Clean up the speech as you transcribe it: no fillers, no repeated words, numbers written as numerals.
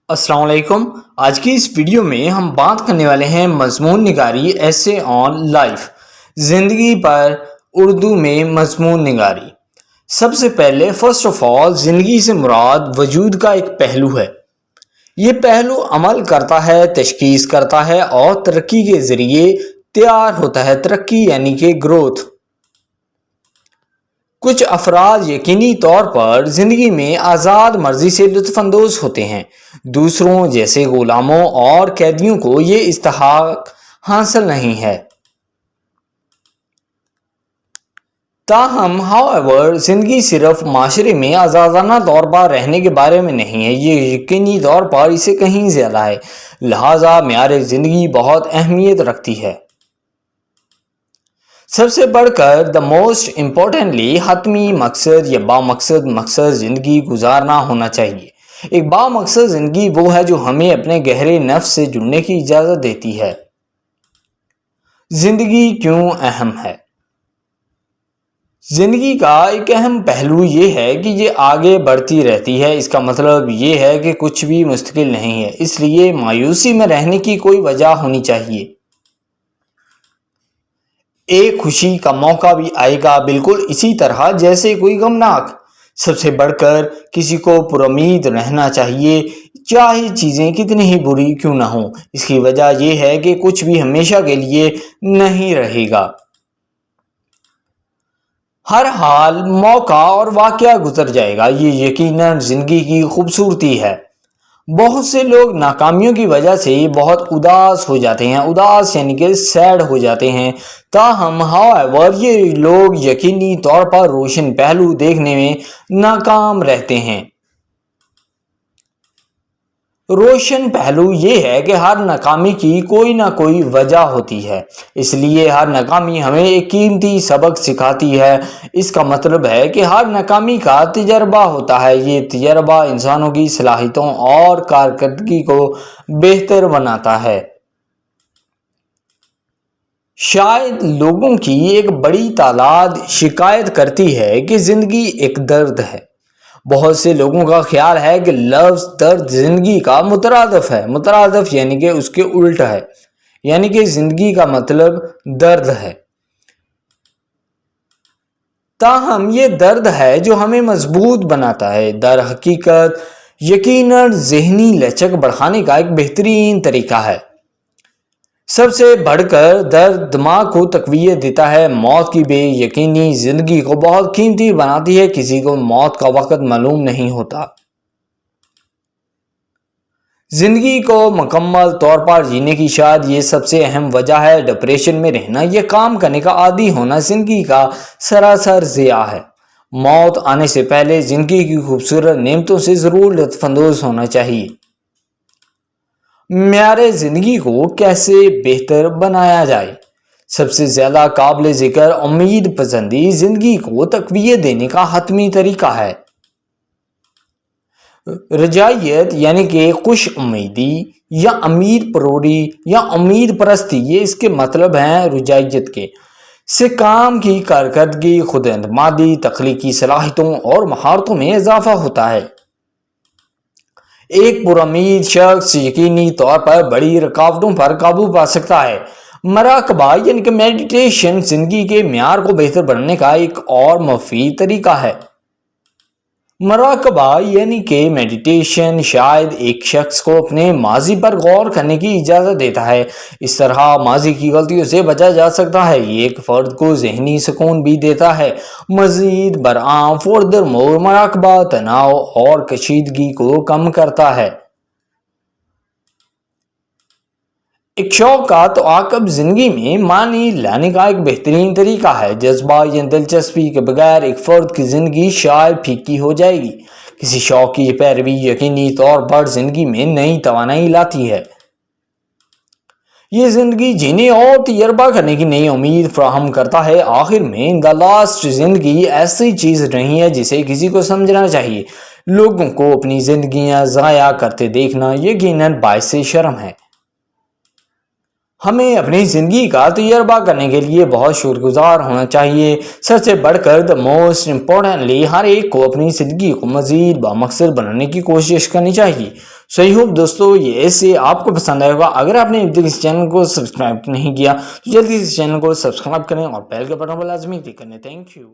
السلام علیکم۔ آج کی اس ویڈیو میں ہم بات کرنے والے ہیں مضمون نگاری ایسے آن لائف، زندگی پر اردو میں مضمون نگاری۔ سب سے پہلے فرسٹ آف آل زندگی سے مراد وجود کا ایک پہلو ہے۔ یہ پہلو عمل کرتا ہے، تشخیص کرتا ہے اور ترقی کے ذریعے تیار ہوتا ہے۔ ترقی یعنی کہ گروتھ۔ کچھ افراد یقینی طور پر زندگی میں آزاد مرضی سے لطف اندوز ہوتے ہیں، دوسروں جیسے غلاموں اور قیدیوں کو یہ استحقاق حاصل نہیں ہے۔ تاہم زندگی صرف معاشرے میں آزادانہ طور پر رہنے کے بارے میں نہیں ہے، یہ یقینی طور پر اسے کہیں زیادہ ہے۔ لہٰذا معیار زندگی بہت اہمیت رکھتی ہے۔ سب سے بڑھ کر موسٹ امپورٹنٹلی حتمی مقصد یا بامقصد مقصد زندگی گزارنا ہونا چاہیے۔ ایک بامقصد زندگی وہ ہے جو ہمیں اپنے گہرے نفس سے جڑنے کی اجازت دیتی ہے۔ زندگی کیوں اہم ہے؟ زندگی کا ایک اہم پہلو یہ ہے کہ یہ آگے بڑھتی رہتی ہے۔ اس کا مطلب یہ ہے کہ کچھ بھی مستقل نہیں ہے، اس لیے مایوسی میں رہنے کی کوئی وجہ ہونی چاہیے۔ ایک خوشی کا موقع بھی آئے گا، بالکل اسی طرح جیسے کوئی غمناک۔ سب سے بڑھ کر کسی کو پرامید رہنا چاہیے، چاہے چیزیں کتنی ہی بری کیوں نہ ہوں۔ اس کی وجہ یہ ہے کہ کچھ بھی ہمیشہ کے لیے نہیں رہے گا۔ ہر حال، موقع اور واقعہ گزر جائے گا، یہ یقیناً زندگی کی خوبصورتی ہے۔ بہت سے لوگ ناکامیوں کی وجہ سے بہت اداس ہو جاتے ہیں، اداس یعنی کہ سیڈ ہو جاتے ہیں۔ تاہم یہ لوگ یقینی طور پر روشن پہلو دیکھنے میں ناکام رہتے ہیں۔ روشن پہلو یہ ہے کہ ہر ناکامی کی کوئی نہ کوئی وجہ ہوتی ہے، اس لیے ہر ناکامی ہمیں ایک قیمتی سبق سکھاتی ہے۔ اس کا مطلب ہے کہ ہر ناکامی کا تجربہ ہوتا ہے، یہ تجربہ انسانوں کی صلاحیتوں اور کارکردگی کو بہتر بناتا ہے۔ شاید لوگوں کی ایک بڑی تعداد شکایت کرتی ہے کہ زندگی ایک درد ہے۔ بہت سے لوگوں کا خیال ہے کہ لفظ درد زندگی کا مترادف ہے۔ مترادف یعنی کہ اس کے الٹ ہے، یعنی کہ زندگی کا مطلب درد ہے۔ تاہم یہ درد ہے جو ہمیں مضبوط بناتا ہے۔ در حقیقت یقیناً ذہنی لچک بڑھانے کا ایک بہترین طریقہ ہے۔ سب سے بڑھ کر درد دماغ کو تقویت دیتا ہے۔ موت کی بے یقینی زندگی کو بہت قیمتی بناتی ہے۔ کسی کو موت کا وقت معلوم نہیں ہوتا۔ زندگی کو مکمل طور پر جینے کی شاید یہ سب سے اہم وجہ ہے۔ ڈپریشن میں رہنا یا کام کرنے کا عادی ہونا زندگی کا سراسر ضیاع ہے۔ موت آنے سے پہلے زندگی کی خوبصورت نعمتوں سے ضرور لطف اندوز ہونا چاہیے۔ معیار زندگی کو کیسے بہتر بنایا جائے؟ سب سے زیادہ قابل ذکر امید پسندی زندگی کو تقویت دینے کا حتمی طریقہ ہے۔ رجائیت یعنی کہ خوش امیدی یا امید پروری یا امید پرستی، یہ اس کے مطلب ہیں رجائیت کے، سے کام کی کارکردگی، خود اعتمادی، تخلیقی صلاحیتوں اور مہارتوں میں اضافہ ہوتا ہے۔ ایک پرامید شخص یقینی طور پر بڑی رکاوٹوں پر قابو پا سکتا ہے۔ مراقبہ یعنی کہ میڈیٹیشن زندگی کے معیار کو بہتر بنانے کا ایک اور مفید طریقہ ہے۔ مراقبہ یعنی کہ میڈیٹیشن شاید ایک شخص کو اپنے ماضی پر غور کرنے کی اجازت دیتا ہے۔ اس طرح ماضی کی غلطیوں سے بچا جا سکتا ہے۔ یہ ایک فرد کو ذہنی سکون بھی دیتا ہے۔ مزید برآں فردرمور مراقبہ تناؤ اور کشیدگی کو کم کرتا ہے۔ ایک شوق کا تعاقب زندگی میں معنی لانے کا ایک بہترین طریقہ ہے۔ جذبہ یا دلچسپی کے بغیر ایک فرد کی زندگی شاید پھیکی ہو جائے گی۔ کسی شوق کی پیروی یقینی طور پر زندگی میں نئی توانائی لاتی ہے۔ یہ زندگی جینے اور تجربہ کرنے کی نئی امید فراہم کرتا ہے۔ آخر میں دا لاسٹ زندگی ایسی چیز نہیں ہے جسے کسی کو سمجھنا چاہیے۔ لوگوں کو اپنی زندگیاں ضائع کرتے دیکھنا یقیناً باعث شرم ہے۔ ہمیں اپنی زندگی کا تجربہ کرنے کے لیے بہت شکر گزار ہونا چاہیے۔ سب سے بڑھ کر موسٹ امپورٹنٹلی ہر ایک کو اپنی زندگی کو مزید بامقصد بنانے کی کوشش کرنی چاہیے۔ صحیح ہوپ دوستو یہ ایسے آپ کو پسند آئے گا. اگر آپ نے اب تک اس چینل کو سبسکرائب نہیں کیا تو جلدی اس چینل کو سبسکرائب کریں اور بیل کے بٹن پر لازمی کلک کریں. Thank you.